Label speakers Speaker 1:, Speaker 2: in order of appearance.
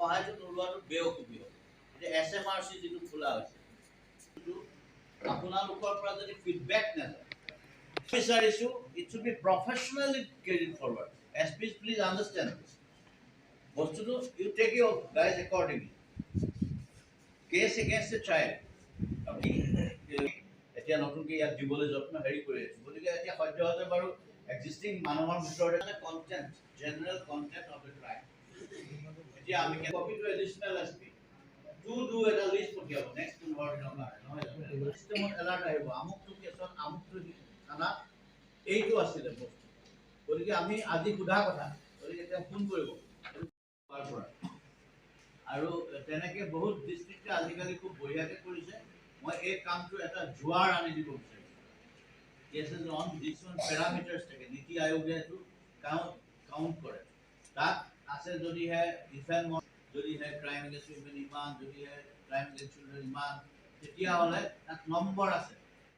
Speaker 1: সহায়টো নোলোৱাটো বেঅসুবি হ'ব এতিয়া SMRC যিটো খোলা হৈছে আপোনালোকৰ পৰা যদি ফিডবেক নাযায় বিচাৰিছোঁ it should be professionally carried forward. SPs, please understand this. বস্তুটো you take your guys accordingly. Case against the child. আমি এতিয়া নতুনকে ইয়াত দিবলৈ যত্ন হেৰি কৰি আছোঁ গতিকে এতিয়া সদ্যহতে বাৰু এক্সিষ্টিং মানুহৰ ভিতৰতে content general content of the crime এতিয়া আমি copy to additional SP do এটা লিষ্ট পঠিয়াব নেক্সট 15 দিনৰ কাৰণে নহয় জানো চিষ্টেমত এলাৰ্ট আহিব আমুকটো কেছত আমুকটো থানা এইটো আছিলে বস্তু গতিকে আমি আজি সোধা কথা গতিকে এতিয়া ফোন কৰিব আৰু তেনেকে বহুত ডিষ্ট্ৰিক্টে আজিকালি খুব বঢ়িয়াকে কৰিছে মই এই কামটো এটা জোৱাৰ আনি দিব বিচাৰিছোঁ কেছেছ অন কিছুমান পেৰামিটাৰ্ছ থাকে নীতি আয়োগে এইটো কাউণ্ট কৰে তাত আছে যদিহে ডিফেন্স যদিহে ক্ৰাইম এগেইনষ্ট উইমেন ইমান যদিহে ক্ৰাইম এগেইনষ্ট চিলড্ৰেন ইমান তেতিয়াহ'লে তাত নম্বৰ আছে